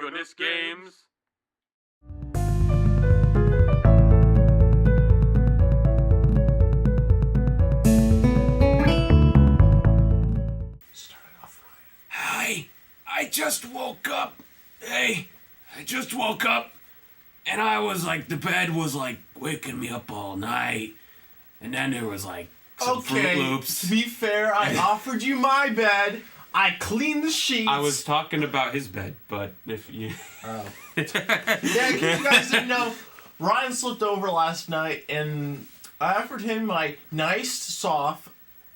goodness, games! Start it off right. Hi, I just woke up. Hey, I just woke up. And I was like, the bed was like waking me up all night. And then there was like some Fruit Loops. To be fair, I offered you my bed. I cleaned the sheets. I was talking about his bed, but if you... Oh. Yeah, you guys didn't know, Ryan slipped over last night, and I offered him my nice, soft,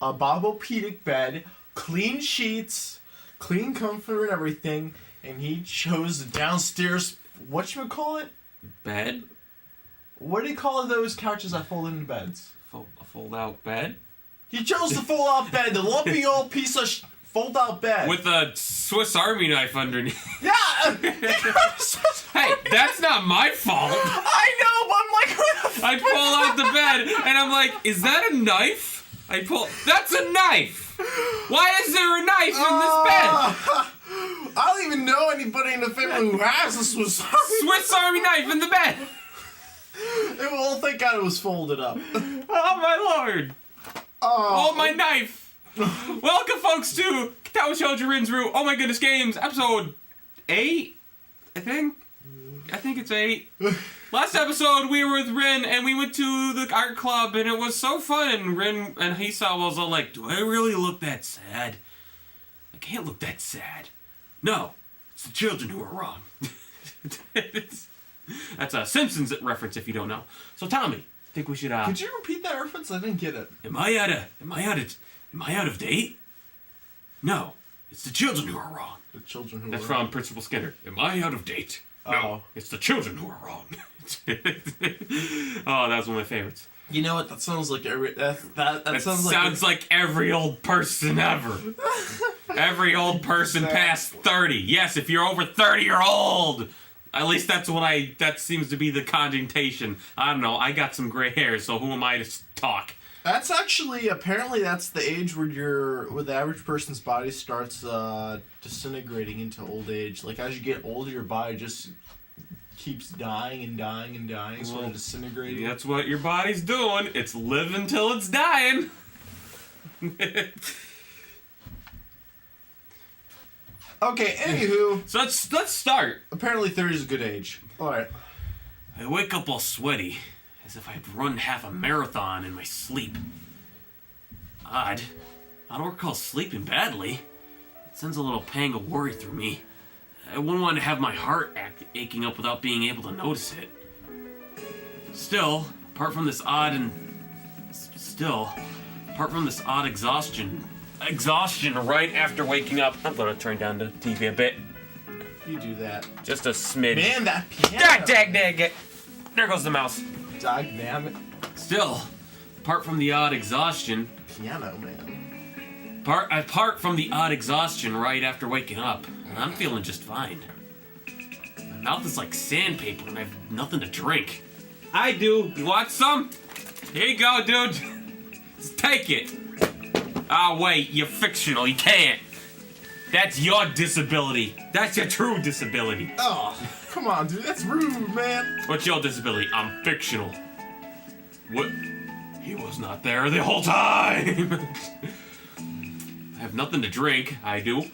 Bobopedic bed, clean sheets, clean comfort and everything, and he chose the downstairs, whatchamacallit? Bed? What do you call those couches that fold into beds? A fold-out bed? He chose the fold-out bed, the lumpy old piece of fold-out bed. With a Swiss Army knife underneath. Yeah! Hey, that's not my fault! I know, but I'm like, what the I pull out the bed, and I'm like, is that a knife? That's a knife! Why is there a knife in this bed? I don't even know anybody in the family who has a Swiss Army knife in the bed! They will all think God it was folded up. Oh my lord! Oh my knife! Welcome, folks, to Katawa Shoujo Rinzru. Oh my goodness, games episode 8. I think it's 8. Last episode we were with Rin and we went to the art club and it was so fun. And Rin and Hisa was all like, "Do I really look that sad? I can't look that sad. No, it's the children who are wrong." That's a Simpsons reference if you don't know. So Tommy, I think we should Could you repeat that reference? I didn't get it. Am I out of date? No, it's the children who are wrong. The children who That's are from wrong. Principal Skinner. Am I out of date? No, it's the children who are wrong. Oh, that was one of my favorites. You know what? That sounds like that sounds like every old person ever. Every old person past 30. Yes, if you're over 30, you're old. At least that seems to be the connotation. I don't know, I got some gray hair, so who am I to talk? That's actually, apparently that's the age where the average person's body starts disintegrating into old age. Like, as you get older, your body just keeps dying and dying and dying, sort of disintegrating. That's what your body's doing. It's living till it's dying. Okay, anywho. So let's start. Apparently 30 is a good age. Alright. I wake up all sweaty, as if I'd run half a marathon in my sleep. Odd. I don't recall sleeping badly. It sends a little pang of worry through me. I wouldn't want to have my heart aching up without being able to notice it. Still, apart from this odd exhaustion right after waking up. I'm gonna turn down the TV a bit. You do that. Just a smidge. Man, that piano. Dag. There goes the mouse. Dog damn it. Still, apart from the odd exhaustion. Piano, man. Apart from the odd exhaustion right after waking up, I'm feeling just fine. My mouth is like sandpaper and I have nothing to drink. I do. You want some? Here you go, dude. Just take it. Oh, wait, you're fictional. You can't. That's your disability. That's your true disability. Oh, come on, dude. That's rude, man. What's your disability? I'm fictional. What? He was not there the whole time. I have nothing to drink. I do.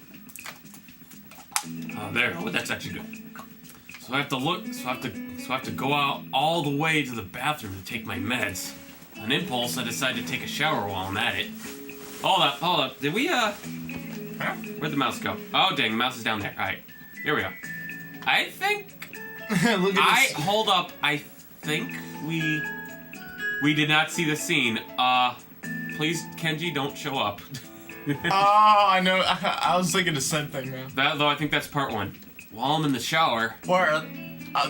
Oh, there. Oh, that's actually good. So I have to go out all the way to the bathroom to take my meds. On impulse, I decided to take a shower while I'm at it. Hold up. Did we, Where'd the mouse go? Oh, dang, the mouse is down there. Alright, here we go. I think... Look at this. Hold up. I think we did not see the scene. Please, Kenji, don't show up. Oh, I know. I was thinking the same thing, man. Though I think that's part 1. While I'm in the shower... Or,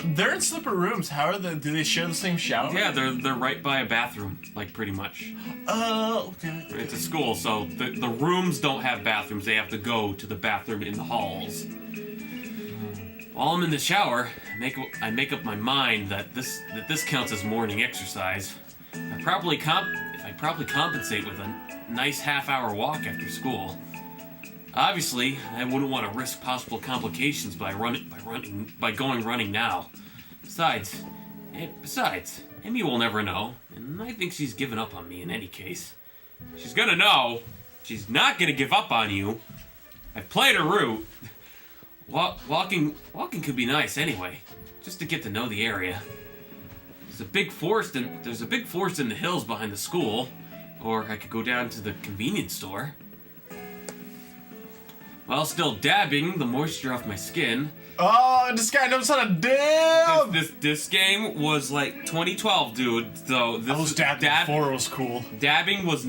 they're in separate rooms. How are they? Do they share the same shower? Yeah, they're right by a bathroom, like, pretty much. Okay. It's a school, so the rooms don't have bathrooms. They have to go to the bathroom in the halls. While I'm in the shower, I make up my mind that this counts as morning exercise. If I properly compensate with a nice half-hour walk after school, Obviously, I wouldn't want to risk possible complications by going running now. Besides, Amy will never know, and I think she's given up on me in any case. She's gonna know. She's not gonna give up on you. I've played her route. Walking could be nice anyway, just to get to know the area. There's a big forest in the hills behind the school, or I could go down to the convenience store. While still dabbing the moisture off my skin. Oh, this guy knows how to dab! This game was like 2012, dude. So this I was dabbing before it was cool. Dabbing was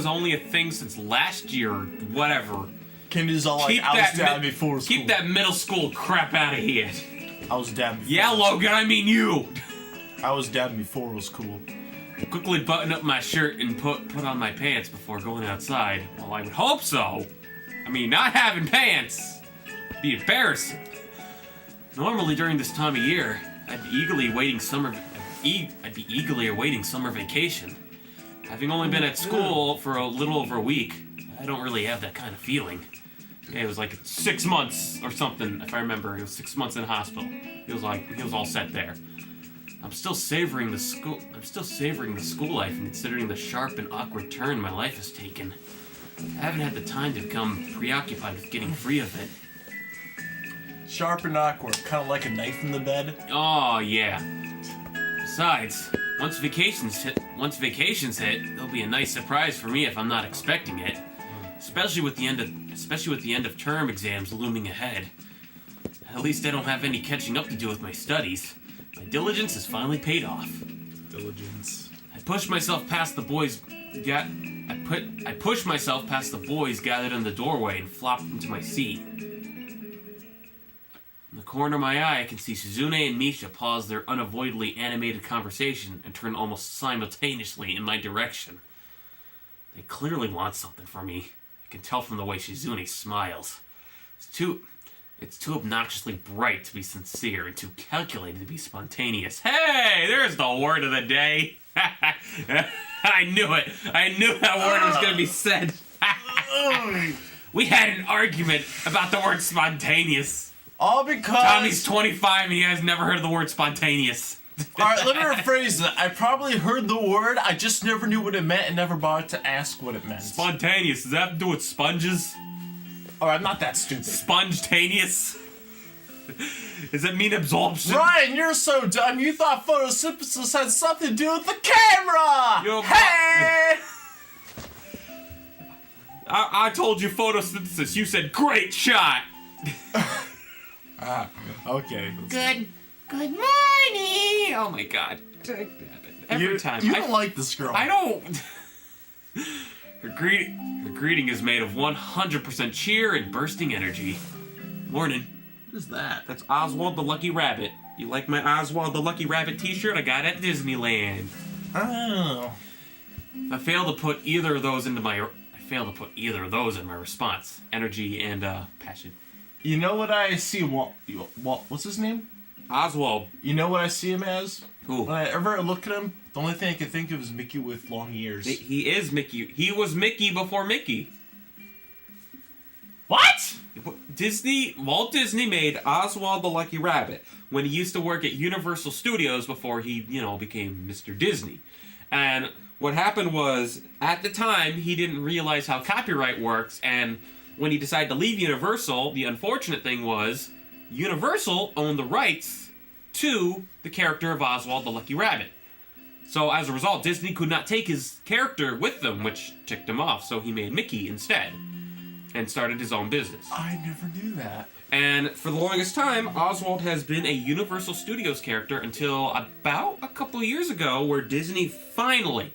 only a thing since last year, or whatever. Kendra's all like, I was dabbing before it was cool. Keep that middle school crap out of here. I was dabbing before. Yeah, Logan, I mean you. I was dabbing before it was cool. I quickly buttoned up my shirt and put on my pants before going outside. Well, I would hope so. I mean, not having pants would be embarrassing. Normally during this time of year, I'd be eagerly awaiting summer vacation. Having only been at school for a little over a week, I don't really have that kind of feeling. Yeah, it was like 6 months or something, if I remember. It was 6 months in hospital. He was all set there. I'm still savoring the school life and considering the sharp and awkward turn my life has taken. I haven't had the time to become preoccupied with getting free of it. Sharp and awkward, kind of like a knife in the bed. Oh yeah. Besides, once vacations hit, there'll be a nice surprise for me if I'm not expecting it. Especially with the end of term exams looming ahead. At least I don't have any catching up to do with my studies. My diligence has finally paid off. Diligence. I pushed myself past the boys gathered in the doorway and flopped into my seat. In the corner of my eye, I can see Shizune and Misha pause their unavoidably animated conversation and turn almost simultaneously in my direction. They clearly want something from me. I can tell from the way Shizune smiles. It's too obnoxiously bright to be sincere and too calculated to be spontaneous. Hey, there's the word of the day. I knew it. I knew that word was going to be said. We had an argument about the word spontaneous. All because... Tommy's 25 and he has never heard of the word spontaneous. Alright, let me rephrase that. I probably heard the word, I just never knew what it meant and never bothered to ask what it meant. Spontaneous, does that have to do with sponges? Alright, I'm not that stupid. Spontaneous? Does that mean absorption? Ryan, you're so dumb. You thought photosynthesis had something to do with the camera! Hey! I told you photosynthesis. You said, great shot! Okay. Good morning! Oh my god. Every time. You don't like this girl. I don't. Her greeting is made of 100% cheer and bursting energy. Morning. What is that? That's Oswald the Lucky Rabbit. You like my Oswald the Lucky Rabbit t-shirt I got at Disneyland? Oh. I fail to put either of those in my response. Energy and passion. You know what I see? What's his name? Oswald. You know what I see him as? Who? When I ever look at him, the only thing I can think of is Mickey with long ears. He is Mickey. He was Mickey before Mickey. What? Walt Disney made Oswald the Lucky Rabbit when he used to work at Universal Studios before he, became Mr. Disney. And what happened was, at the time, he didn't realize how copyright works, and when he decided to leave Universal, the unfortunate thing was, Universal owned the rights to the character of Oswald the Lucky Rabbit. So as a result, Disney could not take his character with them, which ticked him off, so he made Mickey instead, and started his own business. I never knew that. And for the longest time, Oswald has been a Universal Studios character until about a couple years ago, where Disney finally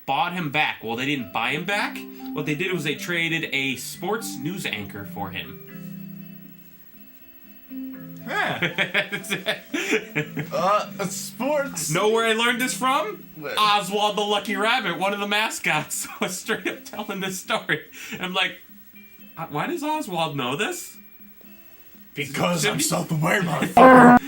bought him back. Well, they didn't buy him back. What they did was they traded a sports news anchor for him. Sports. Know where I learned this from? Where? Oswald the Lucky Rabbit, one of the mascots, was straight up telling this story. And I'm like, why does Oswald know this? Because I'm self-aware, motherfucker.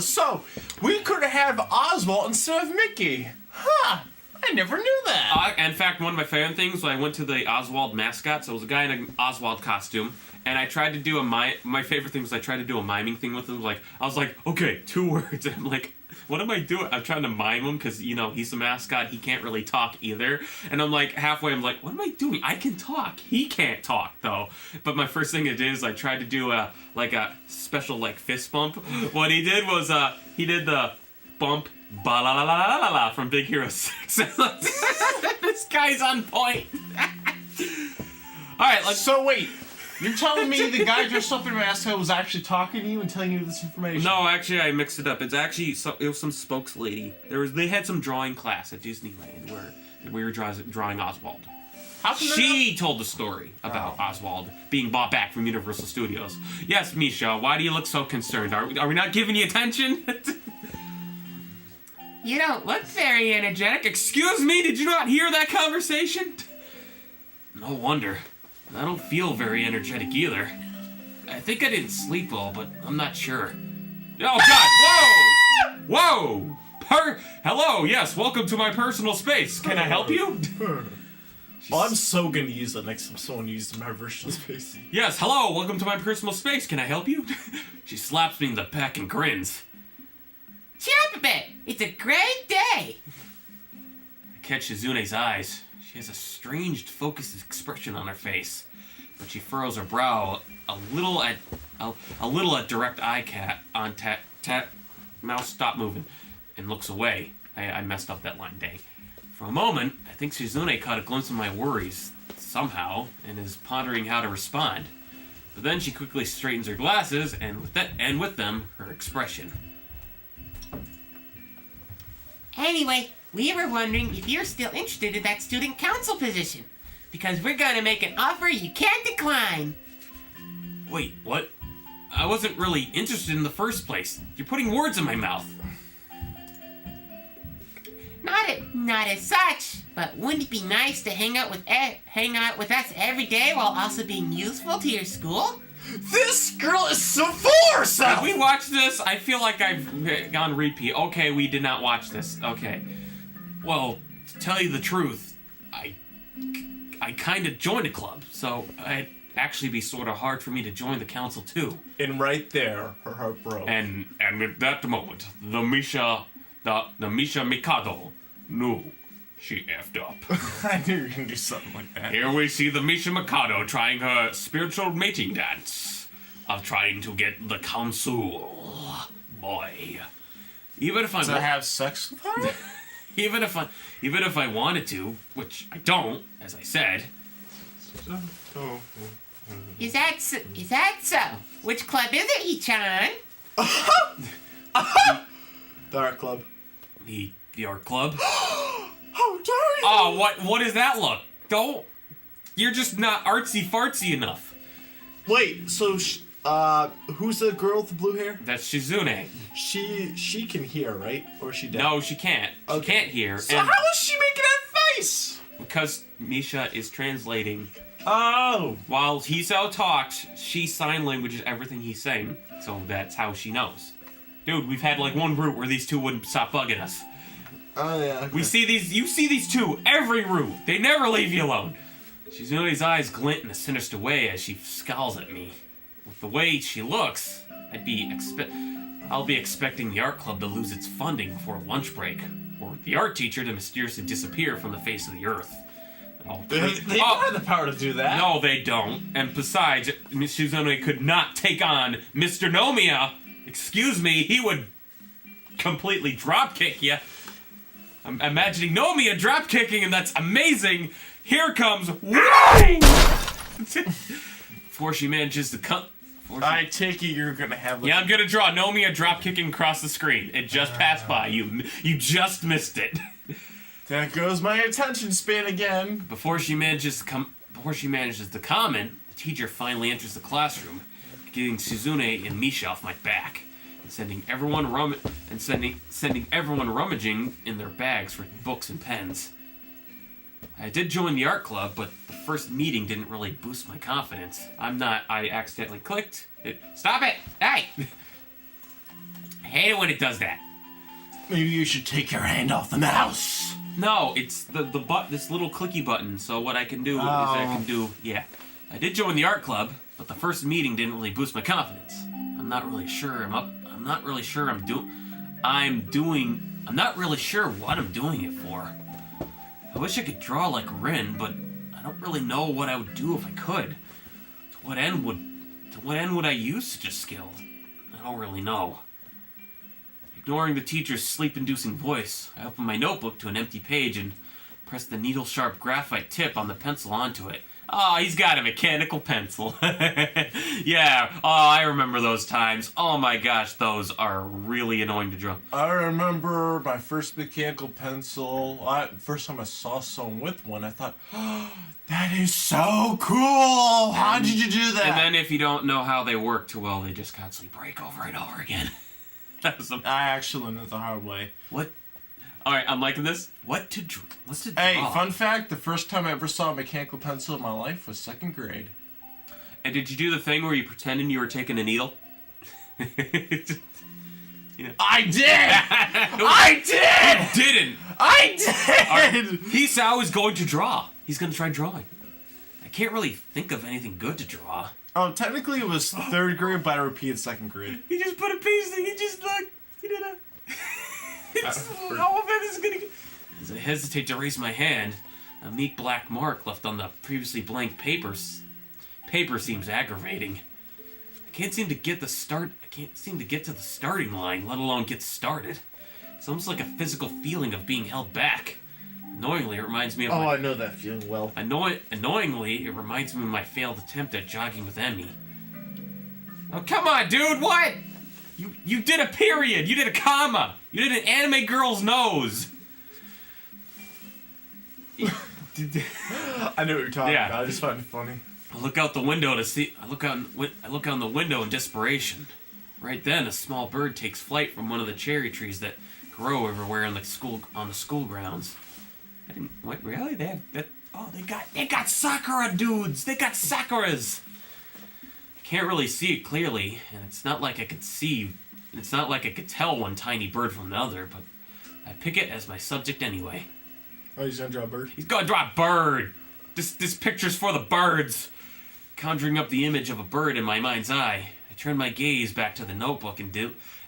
So we could have Oswald instead of Mickey. Huh. I I never knew that. In fact, one of my favorite things when I went to the Oswald mascot, so it was a guy in an Oswald costume, and I tried to do my favorite thing was I tried to do a miming thing with him. Like, I was like, okay, 2 words. And I'm like, what am I doing? I'm trying to mime him because, you know, he's a mascot. He can't really talk either. And I'm like, halfway, I'm like, what am I doing? I can talk. He can't talk, though. But my first thing I did is I tried to do a special, fist bump. What he did was, he did the bump, ba la la la la la from Big Hero 6. This guy's on point. Alright, So wait, you're telling me the guy dressed up in a mascot was actually talking to you and telling you this information? No, actually, I mixed it up. It's actually it was some spokes lady. They had some drawing class at Disneyland where we were drawing Oswald. How come She told the story about Oswald being bought back from Universal Studios. Yes, Misha, why do you look so concerned? Are we not giving you attention? You don't look very energetic. Excuse me, did you not hear that conversation? No wonder. I don't feel very energetic either. I think I didn't sleep well, but I'm not sure. Oh, God! Whoa! Whoa! Hello, yes, welcome to my personal space. Can I help you? Oh, I'm so gonna use that next time someone uses my personal space. Yes, hello, welcome to my personal space. Can I help you? She slaps me in the back and grins. Cheer up a bit. It's a great day. I catch Shizune's eyes. She has a strange, focused expression on her face, but she furrows her brow a little at direct eye mouse, stop moving, and looks away. I messed up that line, dang. For a moment, I think Shizune caught a glimpse of my worries somehow and is pondering how to respond. But then she quickly straightens her glasses, and with them, her expression. Anyway, we were wondering if you're still interested in that student council position. Because we're gonna make an offer you can't decline. Wait, what? I wasn't really interested in the first place. You're putting words in my mouth. Not as such, but wouldn't it be nice to hang out with us every day while also being useful to your school? This girl is so full of herself! Did we watch this? I feel like I've gone repeat. Okay, we did not watch this. Okay. Well, to tell you the truth, I kind of joined a club, so it'd actually be sort of hard for me to join the council too. And right there, her heart broke. And at that moment, the Misha Mikado knew she effed up. I knew you were gonna do something like that. Here we see the Misha Mikado trying her spiritual mating dance of trying to get the council. Boy. Even if I'm To have sex with her? even if I wanted to, which I don't, as I said. Is that so? Which club is it, Ichan? The art club. The art club. How dare you! Oh, what does that look? Don't. You're just not artsy fartsy enough. Wait, so who's the girl with the blue hair? That's Shizune. She can hear, right? Or is she deaf? No, she can't. She can't hear. So and how is she making that face? because Misha is translating. Oh. While Hisao talks, she sign languages everything he's saying, so that's how she knows. Dude, we've had like one route where these two wouldn't stop bugging us. Oh yeah. Okay. You see these two every route. They never leave you alone. Shizune's eyes glint in a sinister way as she scowls at me. With the way she looks, I'll be expecting the art club to lose its funding before lunch break, or the art teacher to mysteriously disappear from the face of the earth. They don't have the power to do that. No, they don't. And besides, Miss Shizune could not take on Mr. Nomiya. Excuse me, he would completely dropkick you. I'm imagining Nomiya dropkicking, and that's amazing. Here comes before she manages to come. I take it you're gonna have. Yeah, I'm gonna draw Nomiya dropkicking across the screen. It just passed by. You just missed it. There goes my attention span again. Before she manages to comment, the teacher finally enters the classroom, getting Shizune and Misha off my back, and sending everyone rummaging in their bags for books and pens. I did join the art club, but the first meeting didn't really boost my confidence. I accidentally clicked. Stop it! Hey! I hate it when it does that. Maybe you should take your hand off the mouse. No, it's this little clicky button. So what I can do is I did join the art club, but the first meeting didn't really boost my confidence. I'm not really sure I'm not really sure what I'm doing it for. I wish I could draw like Rin, but I don't really know what I would do if I could. To what end would I use such a skill? I don't really know. Ignoring the teacher's sleep-inducing voice, I opened my notebook to an empty page and pressed the needle-sharp graphite tip on the pencil onto it. Oh, he's got a mechanical pencil. Yeah, I remember those times. Oh my gosh, those are really annoying to draw. I remember my first mechanical pencil. First time I saw someone with one, I thought, oh, that is so cool! How did you do that? And then if you don't know how they work too well, they just constantly break over and over again. I actually learned it the hard way. What? Alright, I'm liking this. What's to draw? Hey, fun fact, the first time I ever saw a mechanical pencil in my life was 2nd grade. And did you do the thing where you pretended you were taking a needle? I did! I did! You didn't! I did! Hisao is going to draw. He's going to try drawing. I can't really think of anything good to draw. Oh, technically it was 3rd grade, but I repeated 2nd grade. He just put a piece in, he did a... All of it is gonna get... As I hesitate to raise my hand, a meek black mark left on the previously blank paper seems aggravating. I can't seem to get to the starting line, let alone get started. It's almost like a physical feeling of being held back. Annoyingly, it reminds me of I know that feeling well. Annoyingly, it reminds me of my failed attempt at jogging with Emmy. Oh, come on, dude, what? You did a period, you did a comma, you did an anime girl's nose. I know what you're talking about, I just find it funny. I look out the window to see. I look out the window in desperation. Right then, a small bird takes flight from one of the cherry trees that grow everywhere on the school grounds. I didn't. What, really? They have that? Oh, they got sakura dudes. They got sakuras. I can't really see it clearly, and it's not like I could tell one tiny bird from another. But I pick it as my subject anyway. Oh, he's gonna draw a bird? He's gonna draw a bird! This picture's for the birds! Conjuring up the image of a bird in my mind's eye, I turn my gaze back to the notebook and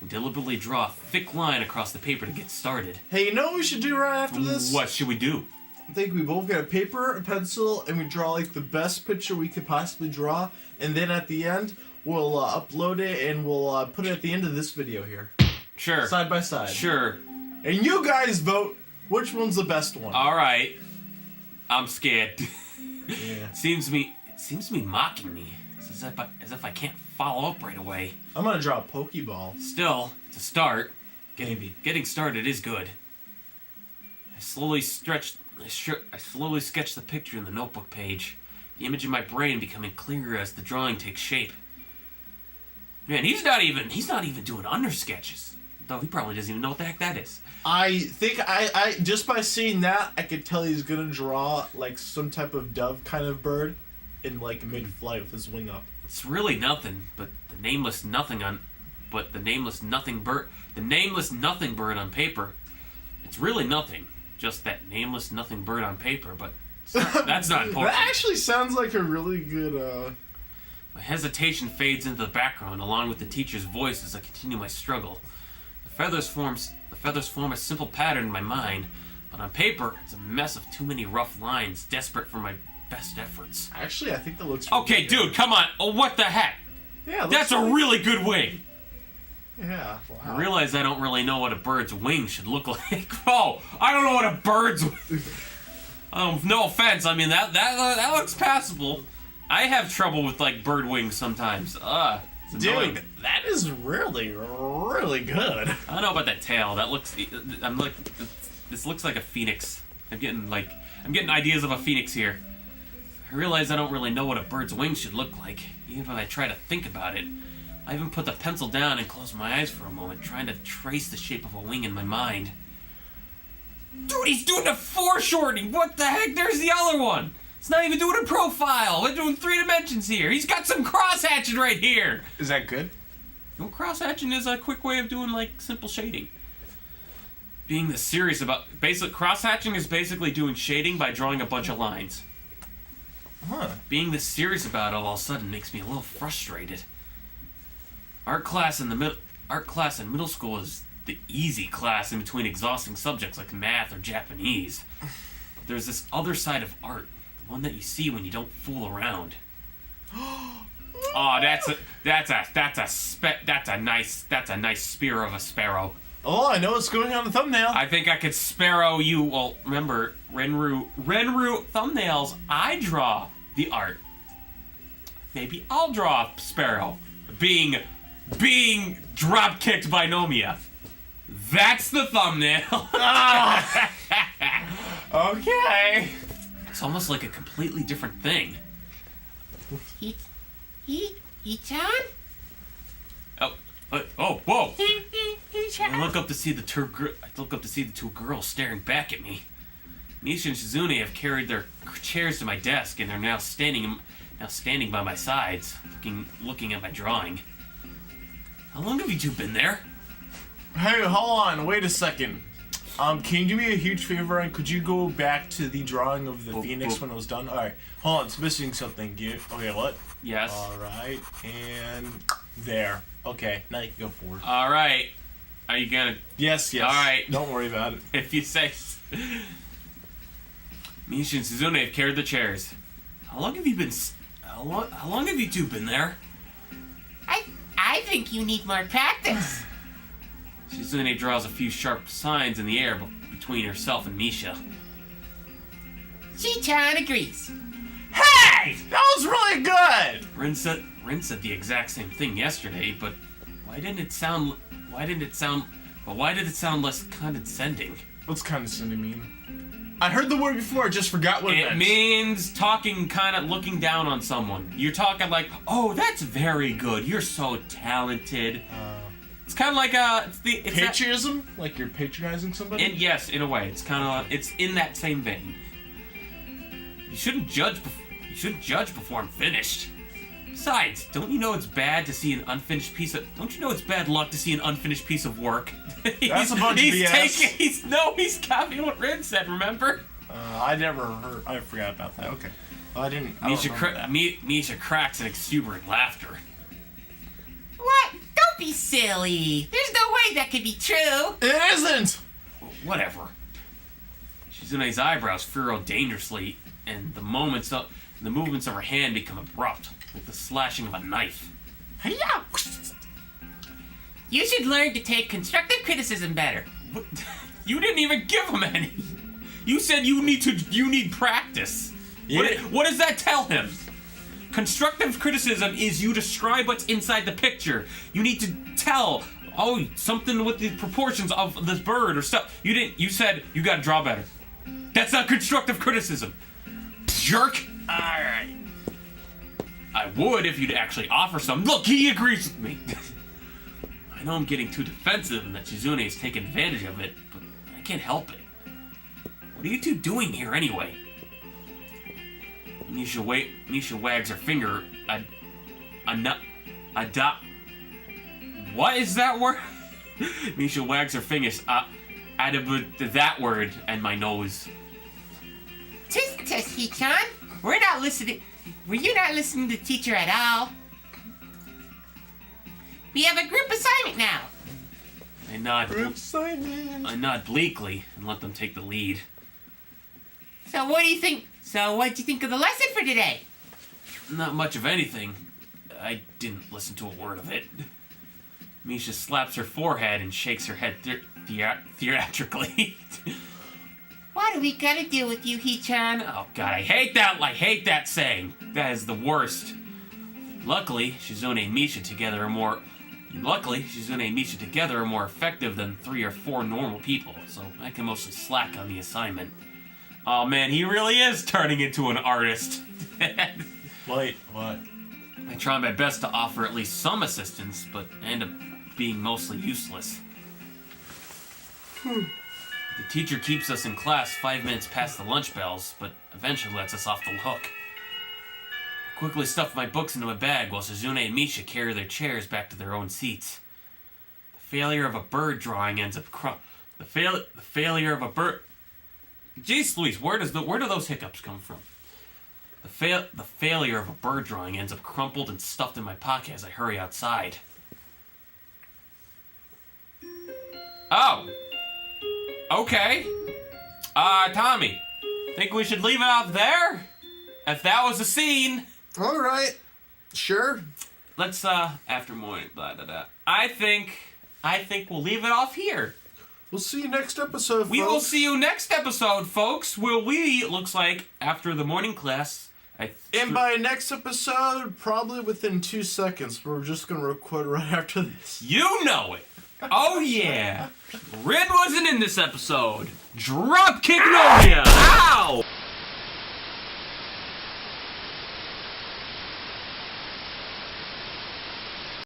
deliberately draw a thick line across the paper to get started. Hey, you know what we should do right after this? What should we do? I think we both get a paper, a pencil, and we draw like the best picture we could possibly draw, and then at the end, we'll upload it and we'll put it at the end of this video here. Sure. Side by side. Sure. And you guys vote which one's the best one. Alright. I'm scared. Yeah. It seems to be mocking me. It's as if I can't follow up right away. I'm gonna draw a Pokeball. Still, to start, Maybe. Getting started is good. I slowly sketch the picture in the notebook page, the image in my brain becoming clearer as the drawing takes shape. Man, he's not even doing undersketches, though he probably doesn't even know what the heck that is. I think I just by seeing that, I could tell he's gonna draw like some type of dove kind of bird in like mid-flight with his wing up. It's really nothing, but the nameless nothing bird on paper. It's really nothing. Just that nameless nothing bird on paper, but that's not important. That actually sounds like a really good My hesitation fades into the background along with the teacher's voice as I continue my struggle. The feathers form a simple pattern in my mind, but on paper it's a mess of too many rough lines, desperate for my best efforts. Actually, I think that looks really Okay, good. dude, come on. Oh, what the heck? Yeah, That's a really good wing. Yeah. Wow. I realize I don't really know what a bird's wing should look like. Oh, I don't know what a bird's no offense. I mean, that looks passable. I have trouble with, like, bird wings sometimes. It's annoying. Dude, that is really, really good. I don't know about that tail. This looks like a phoenix. I'm getting ideas of a phoenix here. I realize I don't really know what a bird's wing should look like, even when I try to think about it. I even put the pencil down and closed my eyes for a moment, trying to trace the shape of a wing in my mind. Dude, he's doing a foreshortening! What the heck? There's the other one! It's not even doing a profile! We're doing 3 dimensions here! He's got some cross-hatching right here! Is that good? Cross-hatching is a quick way of doing, like, simple shading. Being this serious about... cross-hatching is basically doing shading by drawing a bunch of lines. Huh. Being this serious about it all of a sudden makes me a little frustrated. Art class in middle school is the easy class in between exhausting subjects like math or Japanese. But there's this other side of art, the one that you see when you don't fool around. Oh, that's a nice spear of a sparrow. Oh, I know what's going on the thumbnail. I think I could sparrow you. Well, remember, Renru thumbnails, I draw the art. Maybe I'll draw a sparrow. Being drop-kicked by Nomiya. That's the thumbnail. Okay. It's almost like a completely different thing. He-chan? Whoa! I look up to see the two girls staring back at me. Misha and Shizune have carried their chairs to my desk and are now standing by my sides, looking at my drawing. How long have you two been there? Hey, hold on. Wait a second. Can you do me a huge favor? And could you go back to the drawing of the phoenix when it was done? All right. Hold on. It's missing something. Okay, what? Yes. All right. And there. Okay. Now you can go forward. All right. Are you gonna? Yes. All right. Don't worry about it. If you say. Misha and Shizune have carried the chairs. How long have you two been there? I think you need more practice. Shizune draws a few sharp signs in the air between herself and Misha. She-chan agrees. Hey! That was really good! Rin said the exact same thing yesterday, but why did it sound less condescending? What's condescending mean? I heard the word before, I just forgot what it meant. It means talking, kind of looking down on someone. You're talking like, oh, that's very good. You're so talented. It's kind of like it's patriotism? Like you're patronizing somebody? Yes, in a way. It's kind of it's in that same vein. You shouldn't judge before I'm finished. Besides, don't you know it's bad to see an unfinished piece of? Don't you know it's bad luck to see an unfinished piece of work? That's a bunch of BS. He's copying what Rin said. Remember? I never heard. I forgot about that. Okay. I didn't. Misha cracks in exuberant laughter. What? Don't be silly. There's no way that could be true. It isn't. Well, whatever. Shizune's eyebrows furrow dangerously, and the movements of her hand become abrupt, like the slashing of a knife. Hi-ya! You should learn to take constructive criticism better. What? You didn't even give him any. You said you need practice. Yeah. What does that tell him? Constructive criticism is you describe what's inside the picture. You need to tell, something with the proportions of this bird or stuff. You didn't. You said you gotta draw better. That's not constructive criticism. Jerk. Alright. I would if you'd actually offer some. Look, he agrees with me. I know I'm getting too defensive and that Shizune is taking advantage of it, but I can't help it. What are you two doing here anyway? Misha wags her finger. What is that word? Misha wags her fingers that word and my nose. He-chan, we're not listening. Were you not listening to the teacher at all? We have a group assignment now. I nod bleakly and let them take the lead. So what do you think? So what'd you think of the lesson for today? Not much of anything. I didn't listen to a word of it. Misha slaps her forehead and shakes her head theatrically. What are we gonna do with you, He-chan? Oh god, I hate that saying. That is the worst. Luckily, Shizune and Misha together are more effective than 3 or 4 normal people, so I can mostly slack on the assignment. Oh man, he really is turning into an artist. Wait, what? I try my best to offer at least some assistance, but I end up being mostly useless. The teacher keeps us in class 5 minutes past the lunch bells, but eventually lets us off the hook. I quickly stuff my books into my bag while Shizune and Misha carry their chairs back to their own seats. The failure of a bird drawing ends up The failure of a bird. Jeez Louise, where do those hiccups come from? The failure of a bird drawing ends up crumpled and stuffed in my pocket as I hurry outside. Oh. Okay. Tommy, think we should leave it out there? If that was the scene. All right. Sure. Let's, after morning, blah, blah, blah. I think we'll leave it off here. We'll see you next episode, folks. We will see you next episode, folks, where we, it looks like, after the morning class... And by next episode, probably within 2 seconds, we're just going to record right after this. You know it. Oh, yeah. Red wasn't in this episode. Dropkick Novia. Ow!